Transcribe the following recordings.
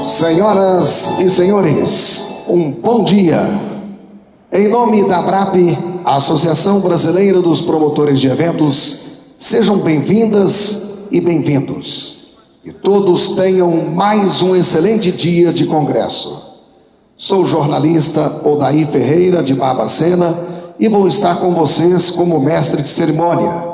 Senhoras e senhores, um bom dia. Em nome da ABRAP, a Associação Brasileira dos Promotores de Eventos, sejam bem-vindas e bem-vindos. E todos tenham mais um excelente dia de congresso. Sou o jornalista Odair Ferreira, de Barbacena, e vou estar com vocês como mestre de cerimônia.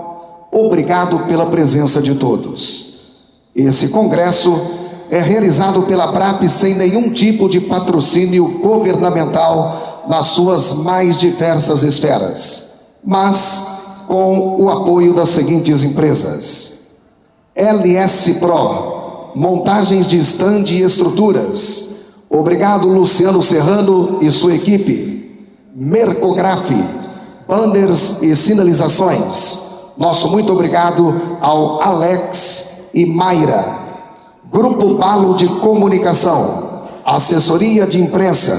Obrigado pela presença de todos. Esse congresso é realizado pela ABRAP sem nenhum tipo de patrocínio governamental nas suas mais diversas esferas, mas com o apoio das seguintes empresas: LS Pro, montagens de estande e estruturas. Obrigado, Luciano Serrano e sua equipe. Mercograf, banners e sinalizações. Nosso muito obrigado ao Alex e Mayra. Grupo Balo de Comunicação, assessoria de imprensa.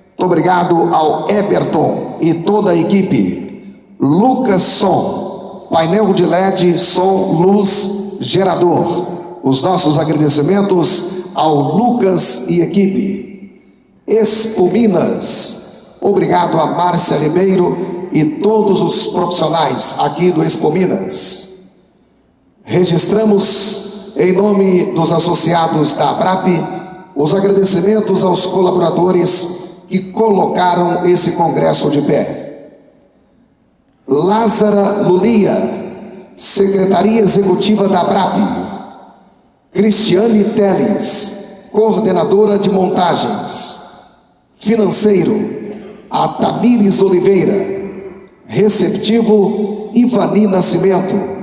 Muito obrigado ao Eberton e toda a equipe. Lucas Som, painel de LED, som, luz, gerador. Os nossos agradecimentos ao Lucas e equipe. Expo Minas, obrigado a Márcia Ribeiro e todos os profissionais aqui do Expo Minas. Registramos, em nome dos associados da ABRAP, os agradecimentos aos colaboradores que colocaram esse congresso de pé. Lázara Lulia, Secretaria Executiva da ABRAP. Cristiane Teles, coordenadora de montagens. Financeiro, a Tamires Oliveira. Receptivo, Ivani Nascimento.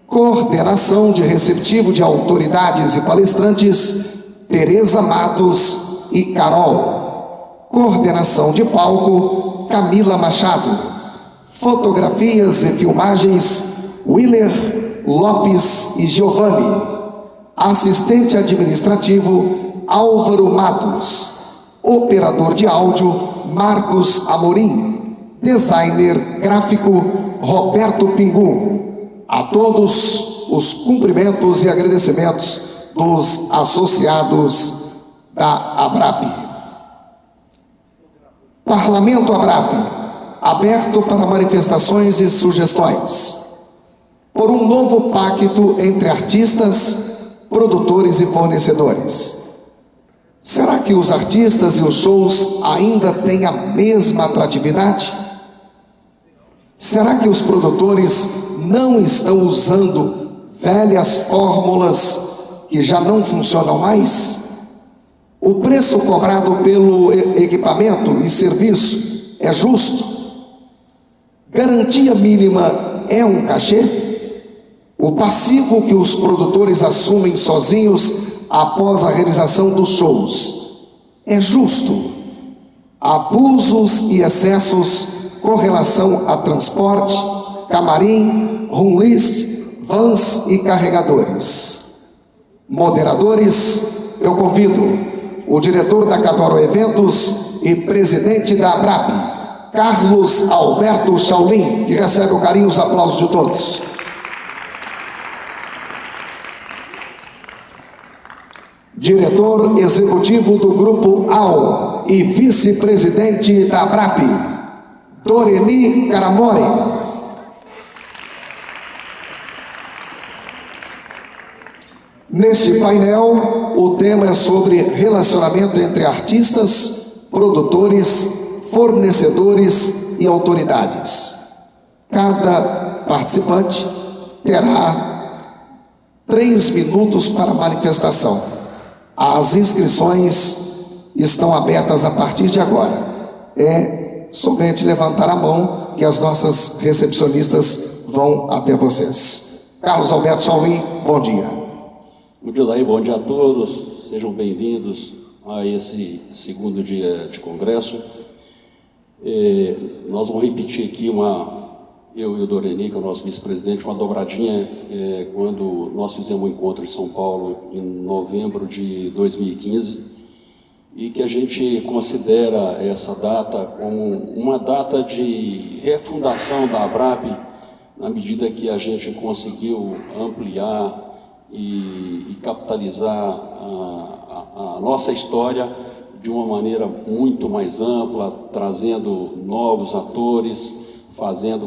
Coordenação de receptivo de autoridades e palestrantes, Tereza Matos e Carol. Coordenação de palco, Camila Machado. Fotografias e filmagens, Willer Lopes e Giovanni. Assistente administrativo, Álvaro Matos. Operador de áudio, Marcos Amorim. Designer gráfico, Roberto Pingu. A todos os cumprimentos e agradecimentos dos associados da ABRAP. Parlamento ABRAP, aberto para manifestações e sugestões. Por um novo pacto entre artistas, produtores e fornecedores. Será que os artistas e os shows ainda têm a mesma atratividade? Será que os produtores não estão usando velhas fórmulas que já não funcionam mais? O preço cobrado pelo equipamento e serviço é justo? Garantia mínima é um cachê? O passivo que os produtores assumem sozinhos após a realização dos shows é justo? Abusos e excessos com relação a transporte, camarim, room list, vans e carregadores. Moderadores, eu convido o diretor da Cadoro Eventos e presidente da ABRAP, Carlos Alberto Shaolin, que recebe o carinho e os aplausos de todos. Diretor executivo do Grupo AO e vice-presidente da ABRAP, Doreni Caramore. Neste painel, o tema é sobre relacionamento entre artistas, produtores, fornecedores e autoridades. Cada participante terá 3 minutos para manifestação. As inscrições estão abertas a partir de agora. É somente levantar a mão que as nossas recepcionistas vão até vocês. Carlos Alberto Shaolin, bom dia. Bom dia, Daí, bom dia a todos. Sejam bem-vindos a esse segundo dia de congresso. Nós vamos repetir aqui eu e o Doreni, que é o nosso vice-presidente, uma dobradinha quando nós fizemos um encontro em São Paulo em novembro de 2015 e que a gente considera essa data como uma data de refundação da ABRAP, na medida que a gente conseguiu ampliar e capitalizar a nossa história de uma maneira muito mais ampla, trazendo novos atores, fazendo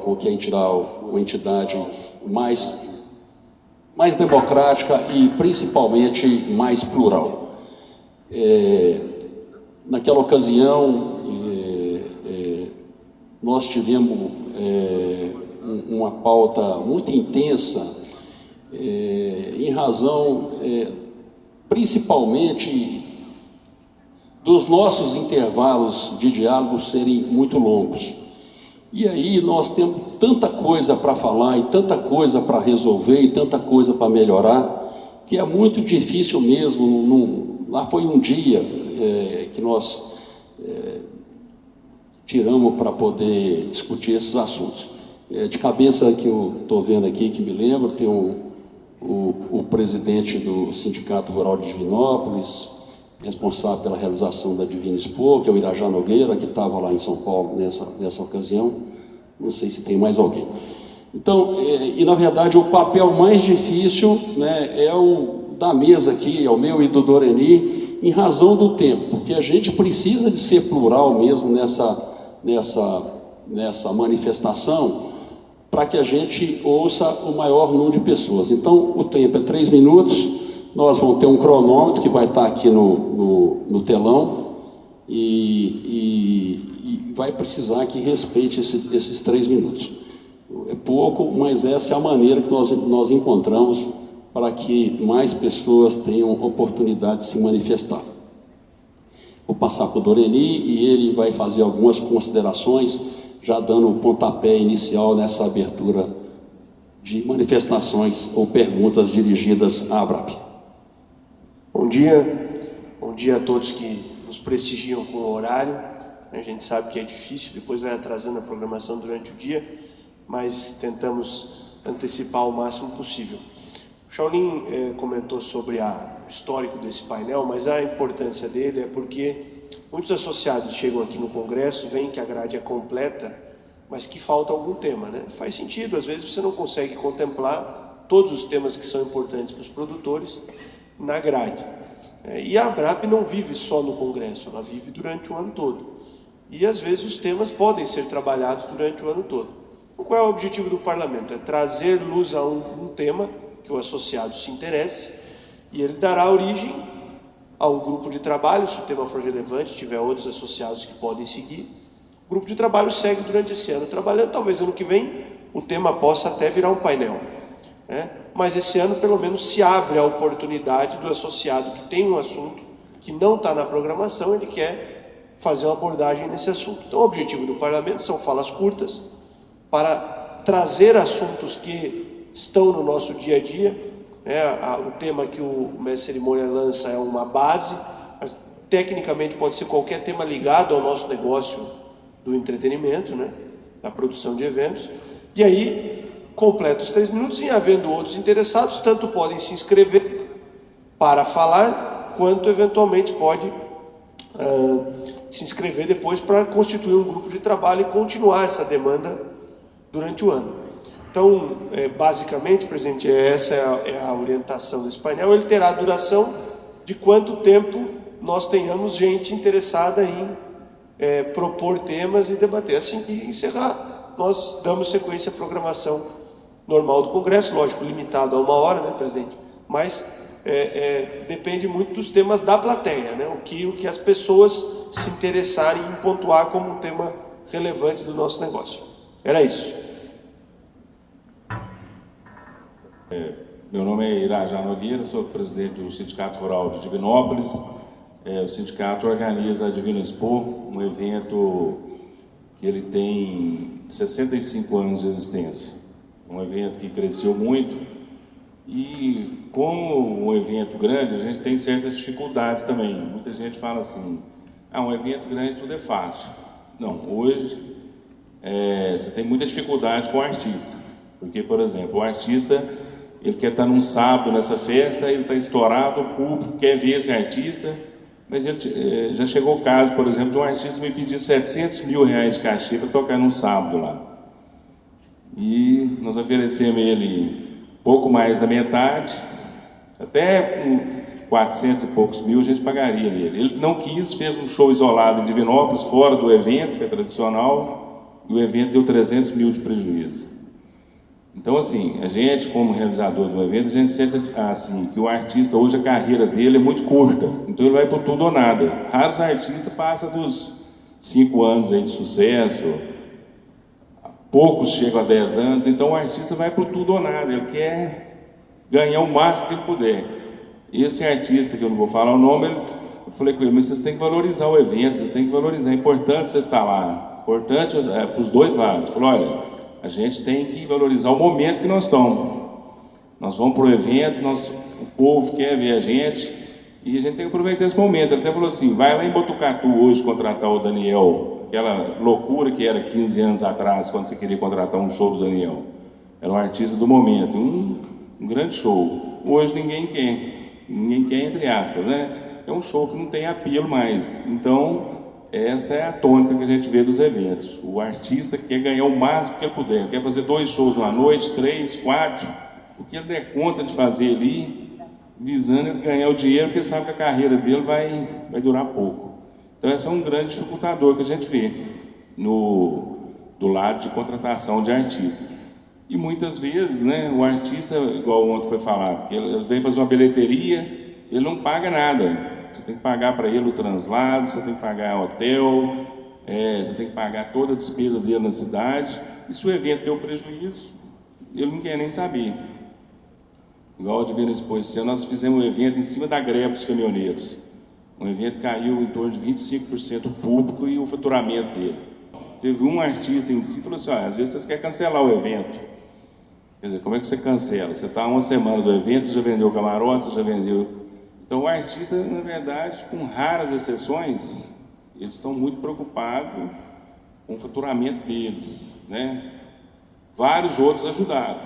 com que a entidade mais democrática e principalmente mais plural. Naquela ocasião, nós tivemos uma pauta muito intensa, em razão, principalmente, dos nossos intervalos de diálogo serem muito longos. E aí nós temos tanta coisa para falar, e tanta coisa para resolver, e tanta coisa para melhorar, que é muito difícil mesmo. Lá foi um dia que nós tiramos para poder discutir esses assuntos. De cabeça que eu estou vendo aqui, que me lembro, tem o presidente do Sindicato Rural de Divinópolis, responsável pela realização da Divina Expo, que é o Irajá Nogueira, que estava lá em São Paulo nessa ocasião. Não sei se tem mais alguém. Então, na verdade, o papel mais difícil, né, é o da mesa aqui, é o meu e do Doreni, em razão do tempo, porque a gente precisa de ser plural mesmo nessa manifestação, para que a gente ouça o maior número de pessoas. Então, o tempo é 3 minutos. Nós vamos ter um cronômetro que vai estar aqui no telão e vai precisar que respeite esses 3 minutos. É pouco, mas essa é a maneira que nós encontramos para que mais pessoas tenham oportunidade de se manifestar. Vou passar para o Doreni e ele vai fazer algumas considerações, já dando o pontapé inicial nessa abertura de manifestações ou perguntas dirigidas à ABRAP. Bom dia a todos que nos prestigiam com o horário. A gente sabe que é difícil, depois vai atrasando a programação durante o dia, mas tentamos antecipar o máximo possível. O Shaolin comentou sobre o histórico desse painel, mas a importância dele é porque muitos associados chegam aqui no Congresso, veem que a grade é completa, mas que falta algum tema, né? Faz sentido, às vezes você não consegue contemplar todos os temas que são importantes para os produtores na grade. E a ABRAP não vive só no Congresso, ela vive durante o ano todo. E às vezes os temas podem ser trabalhados durante o ano todo. Então, qual é o objetivo do Parlamento? É trazer luz a um tema que o associado se interesse, e ele dará origem a um grupo de trabalho, se o tema for relevante, tiver outros associados que podem seguir. O grupo de trabalho segue durante esse ano trabalhando, talvez ano que vem o tema possa até virar um painel, né? Mas esse ano pelo menos se abre a oportunidade do associado que tem um assunto que não está na programação, ele quer fazer uma abordagem nesse assunto. Então o objetivo do Parlamento são falas curtas para trazer assuntos que estão no nosso dia a dia, né? O tema que o mestre cerimônia lança é uma base, mas tecnicamente pode ser qualquer tema ligado ao nosso negócio do entretenimento, né? Da produção de eventos. E aí completa os 3 minutos, e havendo outros interessados, tanto podem se inscrever para falar, quanto eventualmente pode se inscrever depois para constituir um grupo de trabalho e continuar essa demanda durante o ano. Então, basicamente, presidente, essa é a orientação desse painel. Ele terá a duração de quanto tempo nós tenhamos gente interessada em propor temas e debater. Assim que encerrar, nós damos sequência à programação normal do Congresso, lógico, limitado a 1 hora, né, presidente? Mas depende muito dos temas da plateia, né? O que as pessoas se interessarem em pontuar como um tema relevante do nosso negócio. Era isso. Meu nome é Irajá Nogueira, sou presidente do Sindicato Rural de Divinópolis. O sindicato organiza a Divina Expo, um evento que ele tem 65 anos de existência. Um evento que cresceu muito e, como um evento grande, a gente tem certas dificuldades também. Muita gente fala assim, um evento grande tudo é fácil. Não, hoje você tem muita dificuldade com o artista. Porque, por exemplo, o artista, ele quer estar num sábado nessa festa, ele está estourado, o público quer ver esse artista, mas ele, já chegou o caso, por exemplo, de um artista me pedir 700 mil reais de cachê para tocar num sábado lá. E nós oferecemos ele pouco mais da metade, até com 400 e poucos mil a gente pagaria nele. Ele não quis, fez um show isolado em Divinópolis, fora do evento, que é tradicional, e o evento deu 300 mil de prejuízo. Então, assim, a gente, como realizador do evento, a gente sente assim, que o artista, hoje a carreira dele é muito curta, então ele vai por tudo ou nada. Raros artistas passam dos 5 anos aí de sucesso, poucos chegam a 10 anos, então o artista vai por tudo ou nada, ele quer ganhar o máximo que ele puder. Esse artista, que eu não vou falar o nome, eu falei com ele, mas vocês têm que valorizar o evento, vocês têm que valorizar, é importante você estar lá, importante para os dois lados. Ele falou, olha, a gente tem que valorizar o momento que nós estamos. Nós vamos para o evento, o povo quer ver a gente, e a gente tem que aproveitar esse momento. Ele até falou assim, vai lá em Botucatu hoje contratar o Daniel, aquela loucura que era 15 anos atrás, quando você queria contratar um show do Daniel. Era um artista do momento, um grande show. Hoje ninguém quer, entre aspas, né? É um show que não tem apelo mais. Então, essa é a tônica que a gente vê dos eventos. O artista quer ganhar o máximo que ele puder, quer fazer 2 shows numa noite, 3, 4, o que ele der conta de fazer ali, visando ele ganhar o dinheiro, porque sabe que a carreira dele vai durar pouco. Então, esse é um grande dificultador que a gente vê do lado de contratação de artistas. E muitas vezes, né, o artista, igual ontem foi falado, que ele vem fazer uma bilheteria, ele não paga nada. Você tem que pagar para ele o translado, você tem que pagar hotel, você tem que pagar toda a despesa dele na cidade. E se o evento deu prejuízo, ele não quer nem saber. Igual de ver na exposição, nós fizemos um evento em cima da greve dos caminhoneiros. Um evento que caiu em torno de 25% o público e o faturamento dele. Teve um artista em si que falou assim, às vezes vocês querem cancelar o evento. Quer dizer, como é que você cancela? Você está uma semana do evento, você já vendeu camarote, você já vendeu... Então, o artista, na verdade, com raras exceções, eles estão muito preocupados com o faturamento deles, né? Vários outros ajudaram,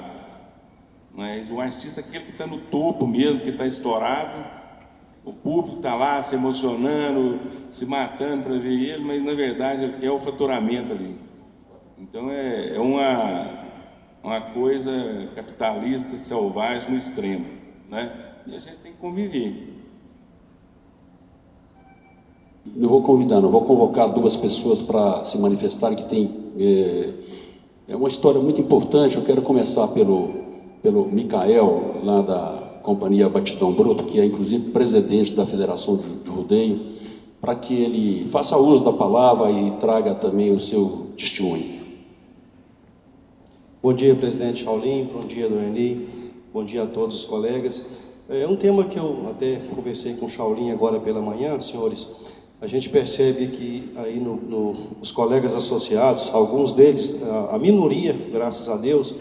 mas o artista, aquele que está no topo mesmo, que está estourado, o público está lá se emocionando, se matando para ver ele, mas, na verdade, ele quer o faturamento ali. Então, é uma coisa capitalista, selvagem no extremo, né? E a gente tem que conviver. Eu vou convocar 2 pessoas para se manifestarem, que tem uma história muito importante. Eu quero começar pelo Micael, lá da Companhia Batidão Bruto, que é inclusive presidente da Federação de Rodeio, para que ele faça uso da palavra e traga também o seu testemunho. Bom dia, presidente Shaolin, bom dia, Doreni, bom dia a todos os colegas. É um tema que eu até conversei com o Shaolin agora pela manhã, senhores. A gente percebe que aí os colegas associados, alguns deles, a minoria, graças a Deus,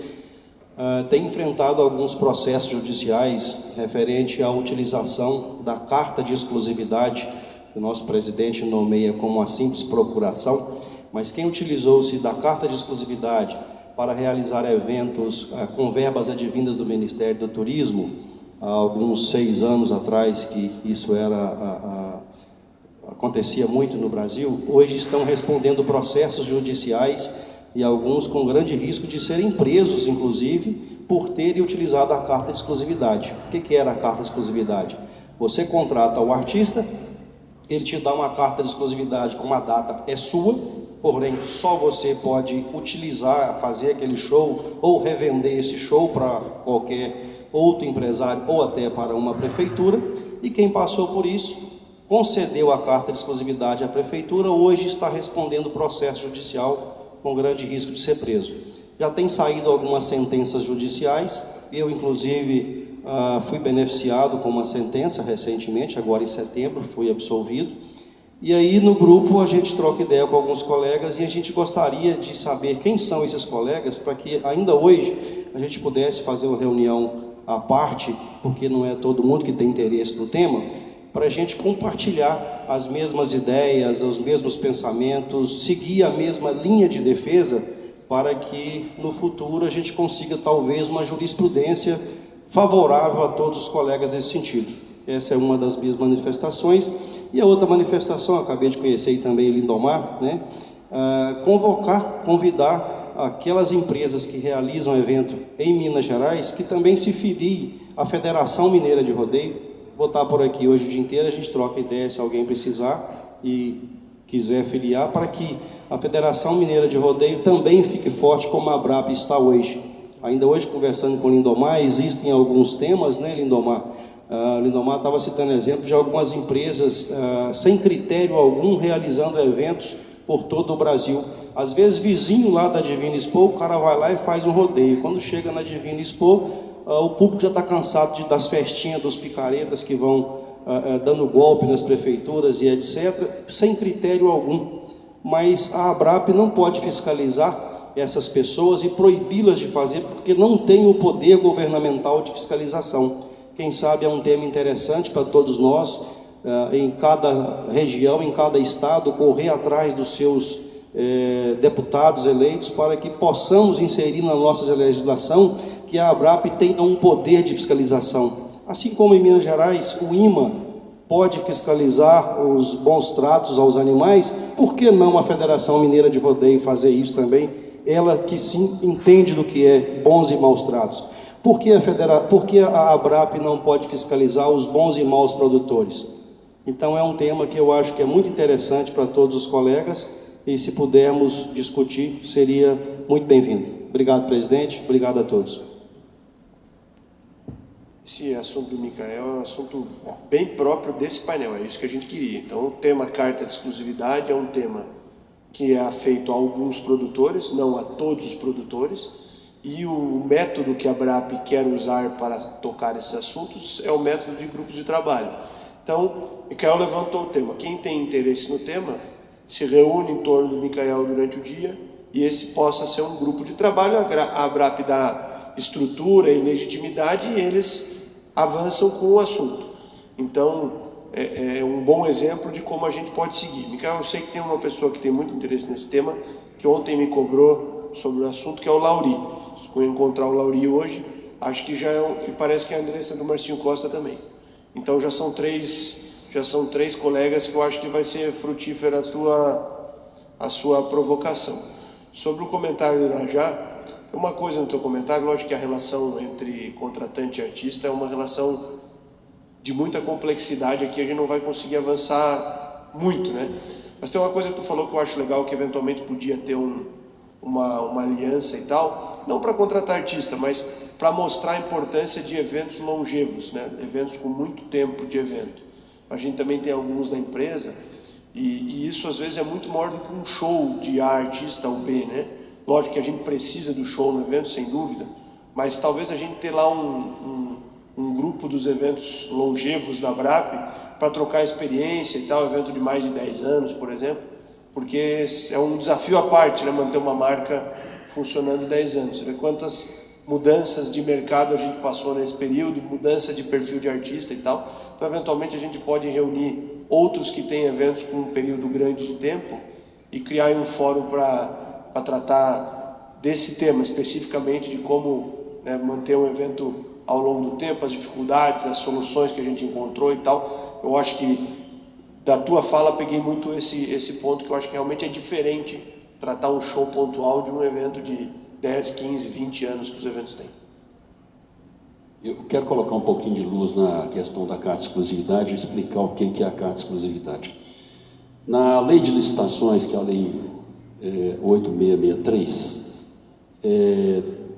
tem enfrentado alguns processos judiciais referente à utilização da carta de exclusividade, que o nosso presidente nomeia como uma simples procuração, mas quem utilizou-se da carta de exclusividade para realizar eventos com verbas advindas do Ministério do Turismo, há alguns 6 anos atrás, que isso acontecia muito no Brasil, hoje estão respondendo processos judiciais e alguns com grande risco de serem presos, inclusive, por terem utilizado a carta de exclusividade. O que era a carta de exclusividade? Você contrata o artista, ele te dá uma carta de exclusividade com uma data é sua, porém só você pode utilizar, fazer aquele show ou revender esse show para qualquer outro empresário ou até para uma prefeitura, e quem passou por isso, concedeu a carta de exclusividade à prefeitura, hoje está respondendo processo judicial com grande risco de ser preso. Já tem saído algumas sentenças judiciais, eu inclusive fui beneficiado com uma sentença recentemente, agora em setembro, fui absolvido, e aí no grupo a gente troca ideia com alguns colegas e a gente gostaria de saber quem são esses colegas, para que ainda hoje a gente pudesse fazer uma reunião à parte, porque não é todo mundo que tem interesse no tema, para a gente compartilhar as mesmas ideias, os mesmos pensamentos, seguir a mesma linha de defesa, para que no futuro a gente consiga talvez uma jurisprudência favorável a todos os colegas nesse sentido. Essa é uma das minhas manifestações. E a outra manifestação, eu acabei de conhecer também em Lindomar, né? Convidar aquelas empresas que realizam evento em Minas Gerais, que também se filiem à Federação Mineira de Rodeio. Vou estar por aqui hoje o dia inteiro, a gente troca ideia se alguém precisar e quiser filiar, para que a Federação Mineira de Rodeio também fique forte como a ABRAP está hoje. Ainda hoje, conversando com o Lindomar, existem alguns temas, né, Lindomar? Lindomar estava citando exemplo de algumas empresas sem critério algum realizando eventos por todo o Brasil. Às vezes, vizinho lá da Divina Expo, o cara vai lá e faz um rodeio. Quando chega na Divina Expo, o público já está cansado das festinhas, dos picaretas que vão dando golpe nas prefeituras e etc., sem critério algum. Mas a ABRAP não pode fiscalizar essas pessoas e proibi-las de fazer, porque não tem o poder governamental de fiscalização. Quem sabe é um tema interessante para todos nós, em cada região, em cada estado, correr atrás dos seus deputados eleitos, para que possamos inserir na nossa legislação que a ABRAP tenha um poder de fiscalização. Assim como em Minas Gerais, o IMA pode fiscalizar os bons tratos aos animais, por que não a Federação Mineira de Rodeio fazer isso também? Ela que sim entende do que é bons e maus tratos. Por que a ABRAP não pode fiscalizar os bons e maus produtores? Então é um tema que eu acho que é muito interessante para todos os colegas, e se pudermos discutir, seria muito bem-vindo. Obrigado, presidente. Obrigado a todos. Esse assunto do Micael é um assunto bem próprio desse painel, é isso que a gente queria. Então, o tema carta de exclusividade é um tema que é afeito a alguns produtores, não a todos os produtores, e o método que a ABRAP quer usar para tocar esses assuntos é o método de grupos de trabalho. Então, Micael levantou o tema. Quem tem interesse no tema se reúne em torno do Micael durante o dia e esse possa ser um grupo de trabalho. A ABRAP dá estrutura e legitimidade e eles avançam com o assunto. Então, é um bom exemplo de como a gente pode seguir. Micael, eu sei que tem uma pessoa que tem muito interesse nesse tema, que ontem me cobrou sobre o assunto, que é o Lauri. Vou encontrar o Lauri hoje, acho que já e parece que é a Andressa do Marcinho Costa também. Então já são três colegas que eu acho que vai ser frutífera a sua provocação. Sobre o comentário do Irajá, tem uma coisa no teu comentário, lógico que a relação entre contratante e artista é uma relação de muita complexidade, aqui a gente não vai conseguir avançar muito, né? Mas tem uma coisa que tu falou que eu acho legal, que eventualmente podia ter uma aliança e tal, não para contratar artista, mas para mostrar a importância de eventos longevos, né? Eventos com muito tempo de evento. A gente também tem alguns da empresa, e isso às vezes é muito maior do que um show de A artista ou B, né? Lógico que a gente precisa do show no evento, sem dúvida, mas talvez a gente ter lá um grupo dos eventos longevos da ABRAP para trocar experiência e tal, evento de mais de 10 anos, por exemplo, porque é um desafio à parte, né? Manter uma marca funcionando 10 anos. Você vê quantas mudanças de mercado a gente passou nesse período, mudança de perfil de artista e tal. Então, eventualmente, a gente pode reunir outros que têm eventos com um período grande de tempo e criar um fórum para tratar desse tema, especificamente de como, né, manter um evento ao longo do tempo, as dificuldades, as soluções que a gente encontrou e tal. Eu acho que da tua fala peguei muito esse ponto, que eu acho que realmente é diferente tratar um show pontual de um evento de 10, 15, 20 anos que os eventos têm. Eu quero colocar um pouquinho de luz na questão da carta de exclusividade e explicar o que é a carta de exclusividade. Na lei de licitações, que é a lei 8663,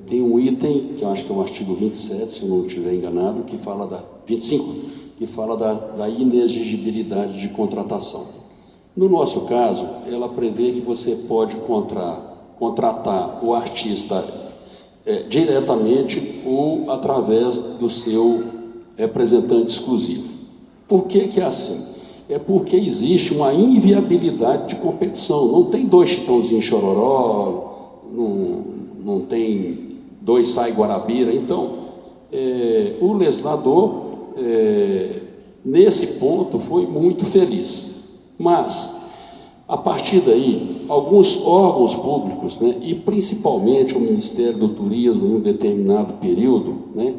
tem um item, que eu acho que é o artigo 27, se eu não estiver enganado, que fala 25, que fala da inexigibilidade de contratação. No nosso caso, ela prevê que você pode contratar o artista diretamente ou através do seu representante exclusivo. Por que é assim? É porque existe uma inviabilidade de competição. Não tem dois Chitãozinho Chororó, não tem dois Sai Guarabira. Então, o legislador, nesse ponto, foi muito feliz. Mas, a partir daí, alguns órgãos públicos, né, e principalmente o Ministério do Turismo, em um determinado período, né,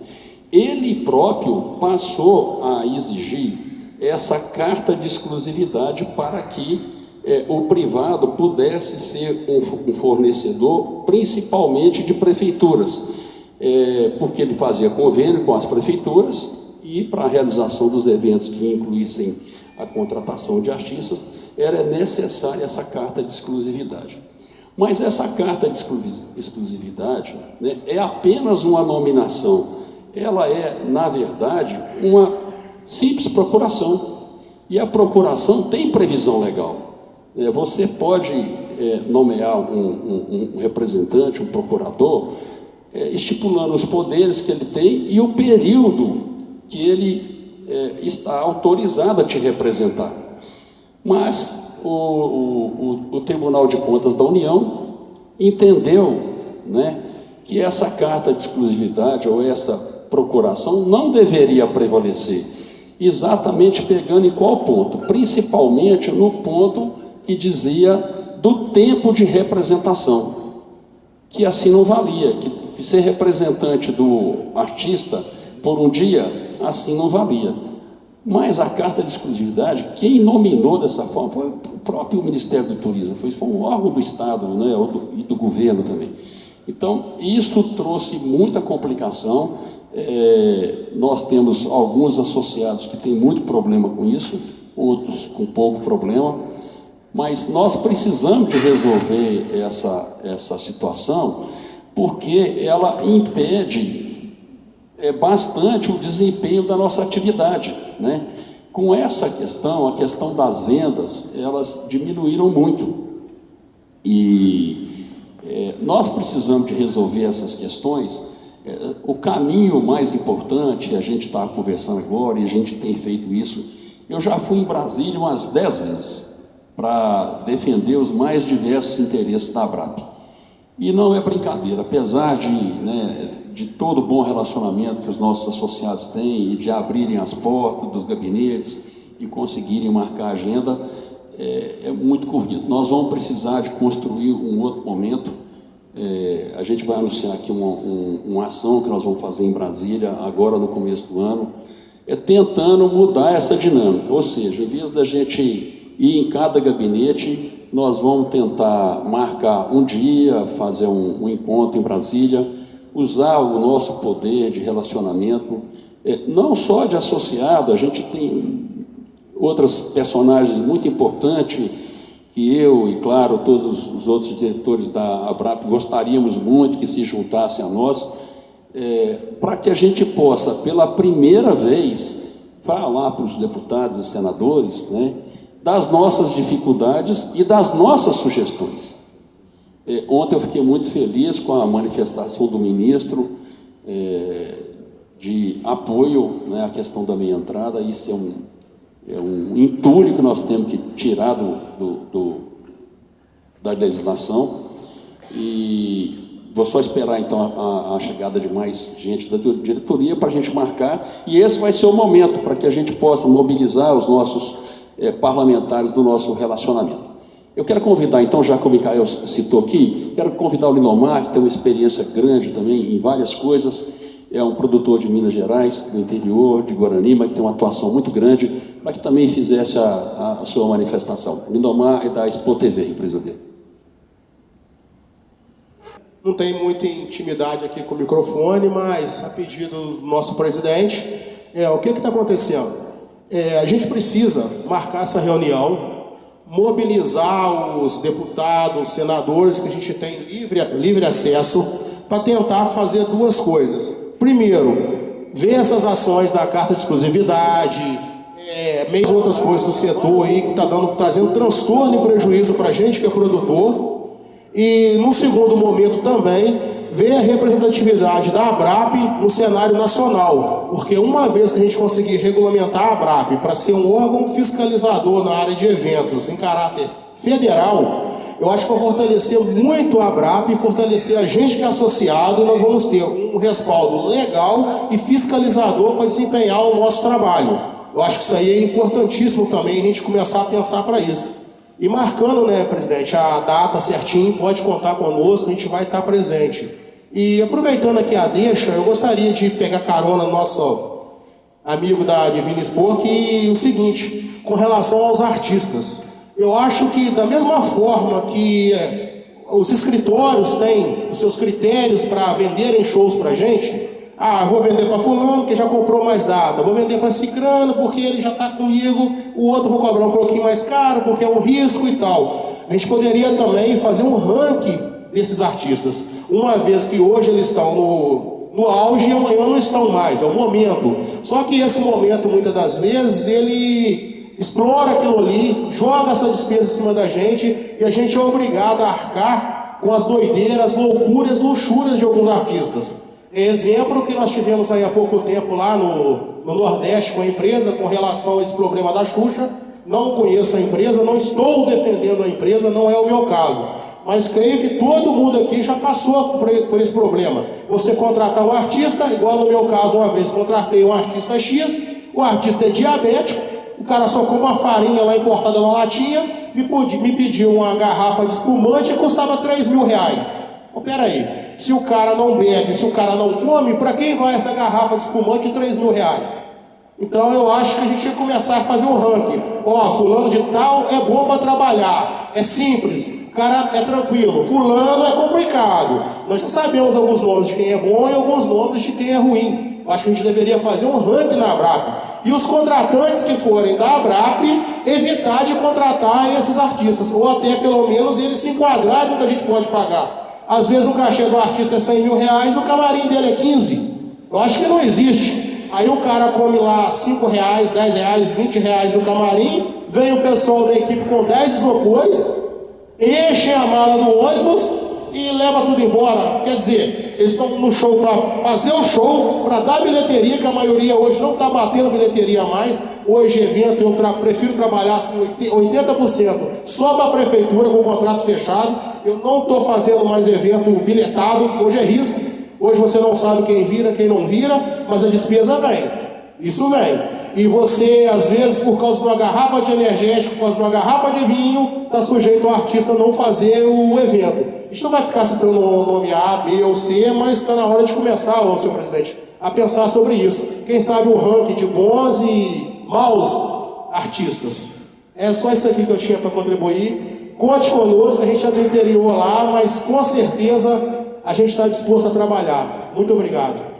ele próprio passou a exigir essa carta de exclusividade para que o privado pudesse ser um fornecedor principalmente de prefeituras, porque ele fazia convênio com as prefeituras e para a realização dos eventos que incluíssem a contratação de artistas, era necessária essa carta de exclusividade. Mas essa carta de exclusividade, né, é apenas uma nominação, ela é, na verdade, uma simples procuração, e a procuração tem previsão legal. Você pode nomear um representante, um procurador, estipulando os poderes que ele tem e o período que ele está autorizado a te representar. Mas o Tribunal de Contas da União entendeu, né, que essa carta de exclusividade ou essa procuração não deveria prevalecer, exatamente pegando em qual ponto? Principalmente no ponto que dizia do tempo de representação, que assim não valia, que ser representante do artista por um dia, assim não valia. Mas a carta de exclusividade, quem nominou dessa forma foi o próprio Ministério do Turismo, foi um órgão do Estado, né, e do governo também. Então, isso trouxe muita complicação. Nós temos alguns associados que têm muito problema com isso, outros com pouco problema, mas nós precisamos de resolver essa situação, porque ela impede bastante o desempenho da nossa atividade, né? Com essa questão, a questão das vendas, elas diminuíram muito, e nós precisamos de resolver essas questões. O caminho mais importante, a gente está conversando agora e a gente tem feito isso. Eu já fui em Brasília umas 10 vezes para defender os mais diversos interesses da ABRAP. E não é brincadeira, apesar de todo o bom relacionamento que os nossos associados têm e de abrirem as portas dos gabinetes e conseguirem marcar a agenda, é muito corrido. Nós vamos precisar de construir um outro momento. A gente vai anunciar aqui uma ação que nós vamos fazer em Brasília, agora no começo do ano, tentando mudar essa dinâmica, ou seja, em vez da gente ir em cada gabinete, nós vamos tentar marcar um dia, fazer um encontro em Brasília, usar o nosso poder de relacionamento, não só de associado, a gente tem outras personagens muito importantes, que eu e, claro, todos os outros diretores da ABRAP gostaríamos muito que se juntassem a nós, para que a gente possa, pela primeira vez, falar para os deputados e senadores, né, das nossas dificuldades e das nossas sugestões. Ontem eu fiquei muito feliz com a manifestação do ministro de apoio, né, à questão da meia entrada. Isso é um entulho que nós temos que tirar da legislação, e vou só esperar então a chegada de mais gente da diretoria para a gente marcar, e esse vai ser o momento para que a gente possa mobilizar os nossos parlamentares do nosso relacionamento. Eu quero convidar então, já que o Micael citou aqui, quero convidar o Lindomar, que tem uma experiência grande também em várias coisas, é um produtor de Minas Gerais, do interior, de Guarani, mas que tem uma atuação muito grande, para que também fizesse a sua manifestação. O Lindomar é da Expo TV, empresa dele. Não tem muita intimidade aqui com o microfone, mas a pedido do nosso presidente, o que está acontecendo? A gente precisa marcar essa reunião, mobilizar os deputados, senadores, que a gente tem livre acesso, para tentar fazer duas coisas. Primeiro, ver essas ações da carta de exclusividade, meias outras coisas do setor aí que está trazendo transtorno e prejuízo para a gente que é produtor. E, no segundo momento também, ver a representatividade da ABRAP no cenário nacional. Porque uma vez que a gente conseguir regulamentar a ABRAP para ser um órgão fiscalizador na área de eventos em caráter federal, eu acho que vai fortalecer muito a ABRAP e fortalecer a gente que é associado, e nós vamos ter um respaldo legal e fiscalizador para desempenhar o nosso trabalho. Eu acho que isso aí é importantíssimo também, a gente começar a pensar para isso. E marcando, né, presidente, a data certinho, pode contar conosco, a gente vai estar presente. E aproveitando aqui a deixa, eu gostaria de pegar carona no nosso amigo da Divina Expo, que o seguinte, com relação aos artistas. Eu acho que da mesma forma que os escritórios têm os seus critérios para venderem shows para a gente, vou vender para fulano que já comprou mais data, vou vender para cicrano porque ele já está comigo, o outro vou cobrar um pouquinho mais caro porque é um risco e tal. A gente poderia também fazer um ranking desses artistas, uma vez que hoje eles estão no auge e amanhã não estão mais, é o momento. Só que esse momento, muitas das vezes, ele explora aquilo ali, joga essa despesa em cima da gente e a gente é obrigado a arcar com as doideiras, loucuras, luxúrias de alguns artistas. Exemplo que nós tivemos aí há pouco tempo lá no Nordeste com a empresa com relação a esse problema da Xuxa. Não conheço a empresa, não estou defendendo a empresa, não é o meu caso. Mas creio que todo mundo aqui já passou por esse problema. Você contratar um artista, igual no meu caso, uma vez contratei um artista X, o artista é diabético, o cara só com uma farinha lá importada na latinha, me pediu uma garrafa de espumante e custava R$3.000. Peraí, se o cara não bebe, se o cara não come, para quem vai essa garrafa de espumante de R$3.000? Então eu acho que a gente ia começar a fazer um ranking. Fulano de tal é bom para trabalhar, é simples, o cara é tranquilo. Fulano é complicado. Nós já sabemos alguns nomes de quem é bom e alguns nomes de quem é ruim. Eu acho que a gente deveria fazer um ranking na ABRAP. E os contratantes que forem da ABRAP, evitar de contratar esses artistas, ou até pelo menos eles se enquadrarem no que a gente pode pagar. Às vezes o cachê do artista é R$100.000, o camarim dele é 15. Eu acho que não existe. Aí o cara come lá R$5, R$10, R$20 no camarim, vem o pessoal da equipe com 10 isopores, enche a mala do ônibus e leva tudo embora. Quer dizer, eles estão no show para fazer o show, para dar bilheteria, que a maioria hoje não está batendo bilheteria mais. Hoje, evento, eu prefiro trabalhar assim, 80% só para a prefeitura, com o contrato fechado. Eu não estou fazendo mais evento bilhetado, porque hoje é risco. Hoje você não sabe quem vira, quem não vira, mas a despesa vem. Isso vem. E você, às vezes, por causa de uma garrafa de energético, por causa de uma garrafa de vinho, está sujeito ao artista não fazer o evento. A gente não vai ficar citando o nome A, B ou C, mas está na hora de começar, senhor presidente, a pensar sobre isso. Quem sabe um ranking de bons e maus artistas. É só isso aqui que eu tinha para contribuir. Conte conosco, a gente é do interior lá, mas com certeza a gente está disposto a trabalhar. Muito obrigado.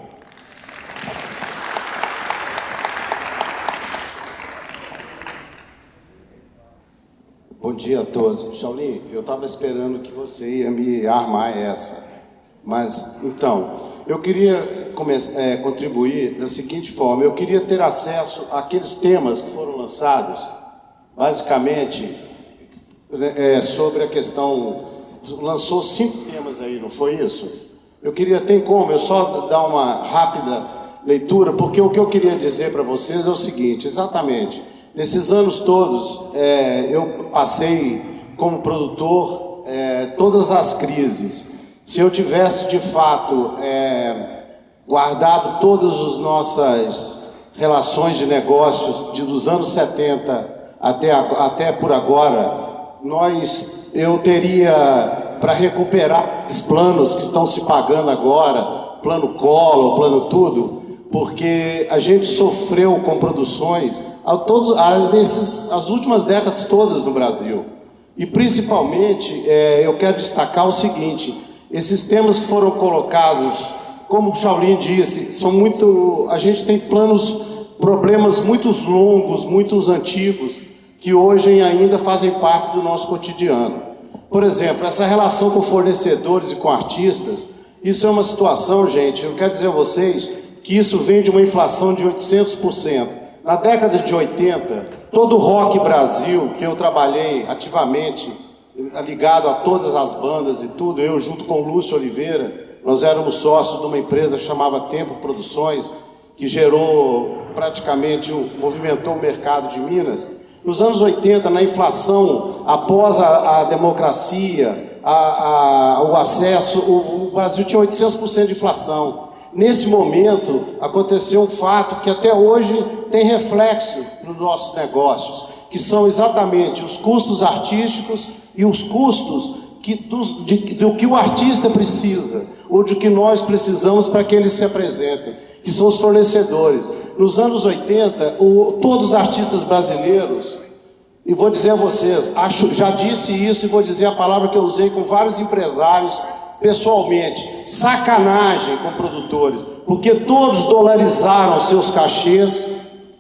Bom dia a todos. Shaolin, eu estava esperando que você ia me armar essa. Mas, então, eu queria contribuir da seguinte forma. Eu queria ter acesso àqueles temas que foram lançados, basicamente, sobre a questão... Lançou 5 temas aí, não foi isso? Eu queria, tem como eu só dar uma rápida leitura, porque o que eu queria dizer para vocês é o seguinte, exatamente, nesses anos todos, eu passei como produtor todas as crises. Se eu tivesse, de fato, guardado todas as nossas relações de negócios dos anos 70 até por agora, eu teria, para recuperar os planos que estão se pagando agora, plano Collor, plano tudo, porque a gente sofreu com produções as últimas décadas todas no Brasil. E principalmente, eu quero destacar o seguinte, esses temas que foram colocados, como o Shaolin disse, a gente tem problemas muito longos, muito antigos, que hoje ainda fazem parte do nosso cotidiano. Por exemplo, essa relação com fornecedores e com artistas, isso é uma situação, gente, eu quero dizer a vocês que isso vem de uma inflação de 800%. Na década de 80, todo o Rock Brasil, que eu trabalhei ativamente, ligado a todas as bandas e tudo, eu junto com o Lúcio Oliveira, nós éramos sócios de uma empresa que chamava Tempo Produções, que movimentou o mercado de Minas. Nos anos 80, na inflação, após a democracia, o acesso, o Brasil tinha 800% de inflação. Nesse momento, aconteceu um fato que até hoje tem reflexo nos nossos negócios, que são exatamente os custos artísticos e os custos do que o artista precisa, ou de que nós precisamos para que eles se apresentem, que são os fornecedores. Nos anos 80, todos os artistas brasileiros E vou dizer a vocês, já disse isso e vou dizer a palavra que eu usei com vários empresários pessoalmente, sacanagem com produtores, porque todos dolarizaram seus cachês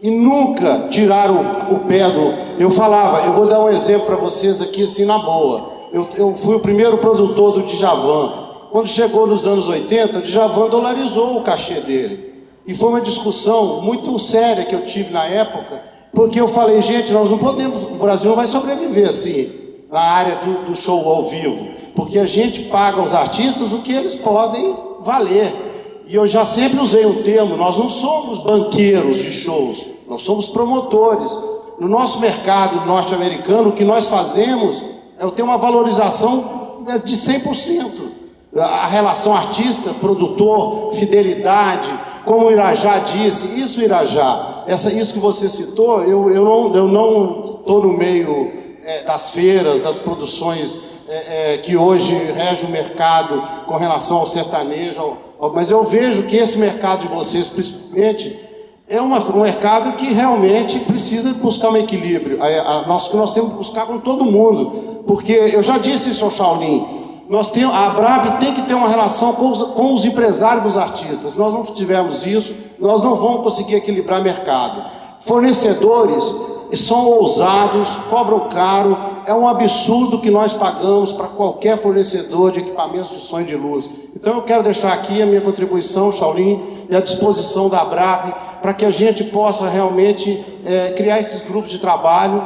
e nunca tiraram o pé do... Eu falava, eu vou dar um exemplo para vocês aqui assim na boa, eu fui o primeiro produtor do Djavan. Quando chegou nos anos 80, o Djavan dolarizou o cachê dele, e foi uma discussão muito séria que eu tive na época, porque eu falei, gente, nós não podemos, o Brasil não vai sobreviver assim, na área do show ao vivo, porque a gente paga aos artistas o que eles podem valer. E eu já sempre usei um termo, nós não somos banqueiros de shows, nós somos promotores. No nosso mercado norte-americano, o que nós fazemos é ter uma valorização de 100%. A relação artista-produtor, fidelidade, como o Irajá disse, isso Irajá, isso que você citou, eu não estou no meio das feiras, das produções que hoje rege o mercado com relação ao sertanejo, mas eu vejo que esse mercado de vocês, principalmente, é um mercado que realmente precisa buscar um equilíbrio, que nós temos que buscar com todo mundo, porque eu já disse isso ao Shaolin, a ABRAP tem que ter uma relação com os empresários dos artistas. Se nós não tivermos isso, nós não vamos conseguir equilibrar o mercado. Fornecedores são ousados, cobram caro, é um absurdo que nós pagamos para qualquer fornecedor de equipamentos de som e de luz. Então eu quero deixar aqui a minha contribuição, Shaolin, e a disposição da ABRAP, para que a gente possa realmente criar esses grupos de trabalho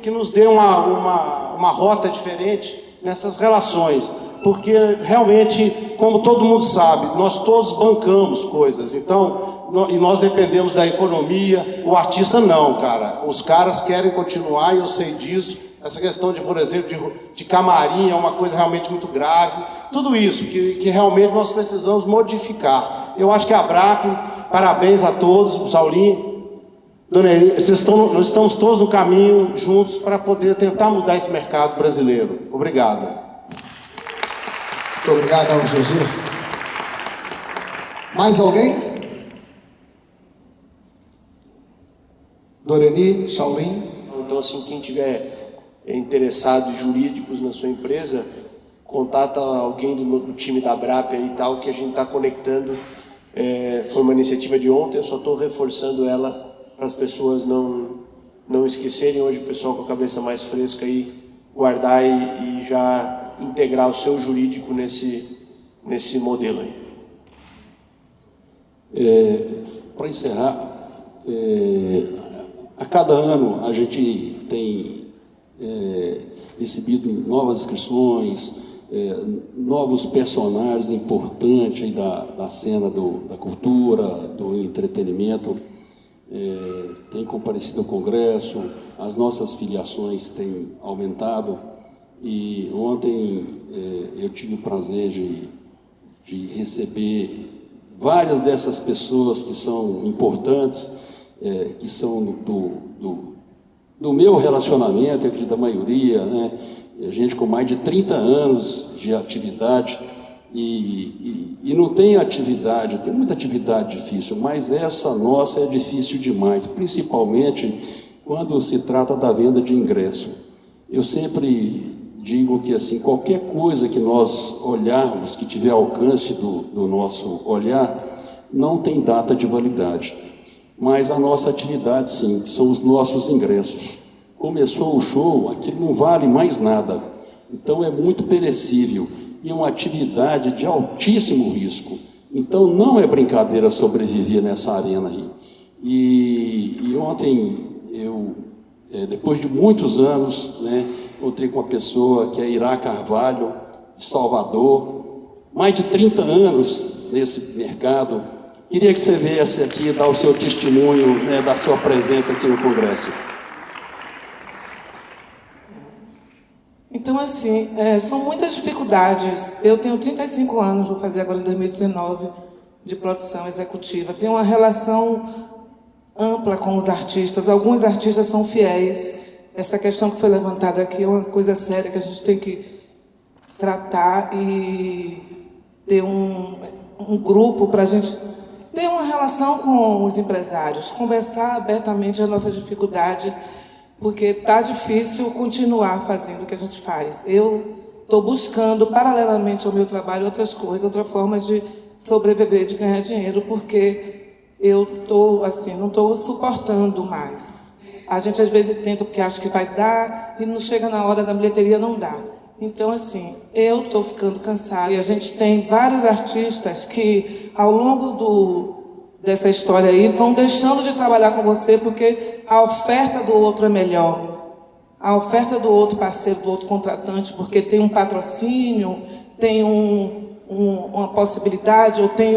que nos dê uma rota diferente nessas relações, porque realmente, como todo mundo sabe, nós todos bancamos coisas, então, e nós dependemos da economia, o artista não, cara, os caras querem continuar e eu sei disso, essa questão de, por exemplo, de camarim é uma coisa realmente muito grave, tudo isso que realmente nós precisamos modificar. Eu acho que a ABRAP, parabéns a todos, Shaolin, Dona Eri, nós estamos todos no caminho juntos para poder tentar mudar esse mercado brasileiro. Obrigado. Muito obrigado ao GG. Mais alguém? Doreni, Shaolin? Então, assim, quem tiver interessado, jurídicos na sua empresa, contata alguém do time da ABRAP aí e tal, que a gente está conectando. Foi uma iniciativa de ontem, eu só estou reforçando ela para as pessoas não esquecerem. Hoje o pessoal com a cabeça mais fresca aí, guardar e já integrar o seu jurídico nesse modelo aí. Para encerrar, a cada ano a gente tem recebido novas inscrições, novos personagens importantes aí da cena da cultura, do entretenimento. Tem comparecido ao Congresso, as nossas filiações têm aumentado e ontem eu tive o prazer de receber várias dessas pessoas que são importantes, que são do meu relacionamento, eu acredito da maioria, né? Gente com mais de 30 anos de atividade. E não tem atividade, tem muita atividade difícil, mas essa nossa é difícil demais, principalmente quando se trata da venda de ingresso. Eu sempre digo que assim, qualquer coisa que nós olharmos, que tiver alcance do nosso olhar, não tem data de validade. Mas a nossa atividade, sim, são os nossos ingressos. Começou o show, aquilo não vale mais nada, então é muito perecível. E uma atividade de altíssimo risco. Então, não é brincadeira sobreviver nessa arena aí. E ontem, depois de muitos anos, né, encontrei com uma pessoa que é Ira Carvalho, de Salvador, mais de 30 anos nesse mercado. Queria que você viesse aqui dar o seu testemunho, né, da sua presença aqui no Congresso. Então, assim, são muitas dificuldades. Eu tenho 35 anos, vou fazer agora em 2019, de produção executiva. Tenho uma relação ampla com os artistas. Alguns artistas são fiéis. Essa questão que foi levantada aqui é uma coisa séria que a gente tem que tratar e ter um grupo para a gente ter uma relação com os empresários, conversar abertamente as nossas dificuldades porque está difícil continuar fazendo o que a gente faz. Eu estou buscando, paralelamente ao meu trabalho, outras coisas, outra forma de sobreviver, de ganhar dinheiro, porque eu estou assim, não estou suportando mais. A gente às vezes tenta porque acha que vai dar e não chega na hora da bilheteria, não dá. Então, assim, eu estou ficando cansada. E a gente tem vários artistas que, ao longo dessa história aí, vão deixando de trabalhar com você porque a oferta do outro é melhor. A oferta do outro parceiro, do outro contratante, porque tem um patrocínio, tem uma possibilidade, ou tem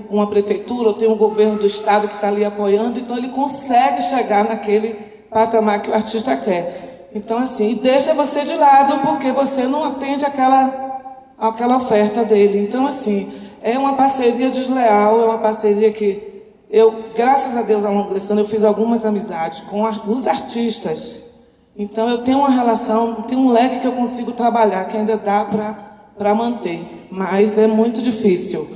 uma prefeitura, ou tem um governo do estado que está ali apoiando, então ele consegue chegar naquele patamar que o artista quer. Então, assim, deixa você de lado porque você não atende aquela oferta dele. Então, assim, é uma parceria desleal, é uma parceria que eu, graças a Deus, ao longo desse ano, eu fiz algumas amizades com os artistas. Então, eu tenho uma relação, tenho um leque que eu consigo trabalhar, que ainda dá para manter, mas é muito difícil.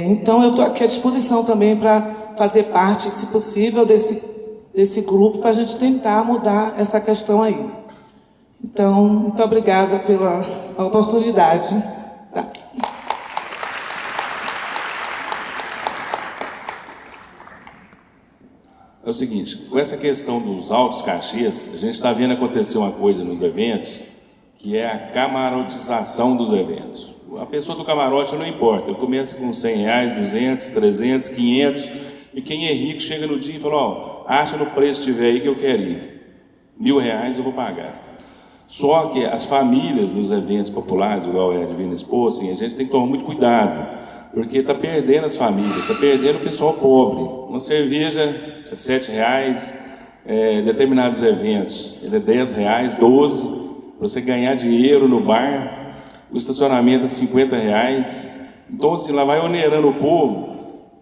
Então, eu estou aqui à disposição também para fazer parte, se possível, desse grupo, para a gente tentar mudar essa questão aí. Então, muito obrigada pela oportunidade. Tá. É o seguinte, com essa questão dos altos cachês, a gente está vendo acontecer uma coisa nos eventos, que é a camarotização dos eventos. A pessoa do camarote não importa, ele começa com R$100, 200, 300, 500, e quem é rico chega no dia e fala, ó, acha no preço que tiver aí que eu quero ir. R$1.000 eu vou pagar. Só que as famílias nos eventos populares, igual é a Divina Expo, assim, a gente tem que tomar muito cuidado, porque está perdendo as famílias, está perdendo o pessoal pobre. Uma cerveja é R$7, determinados eventos, ele é R$10, 12, para você ganhar dinheiro no bar, o estacionamento é R$50. Então, assim, lá vai onerando o povo.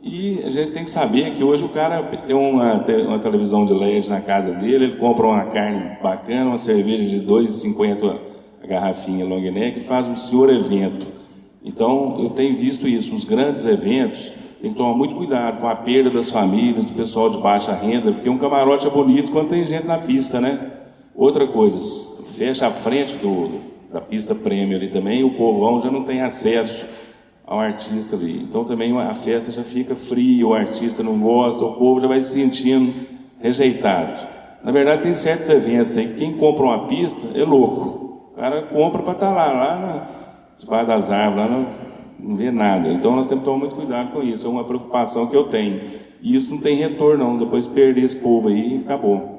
E a gente tem que saber que hoje o cara tem uma televisão de LED na casa dele, ele compra uma carne bacana, uma cerveja de R$2,50 a garrafinha long neck e faz um senhor evento. Então, eu tenho visto isso, os grandes eventos, tem que tomar muito cuidado com a perda das famílias, do pessoal de baixa renda, porque um camarote é bonito quando tem gente na pista, né? Outra coisa, fecha a frente da pista prêmio ali também, o povão já não tem acesso ao artista ali. Então também a festa já fica fria, o artista não gosta, o povo já vai se sentindo rejeitado. Na verdade, tem certos eventos aí, quem compra uma pista é louco. O cara compra para estar lá debaixo das árvores, lá não vê nada. Então nós temos que tomar muito cuidado com isso, é uma preocupação que eu tenho. E isso não tem retorno não, depois de perder esse povo aí, acabou.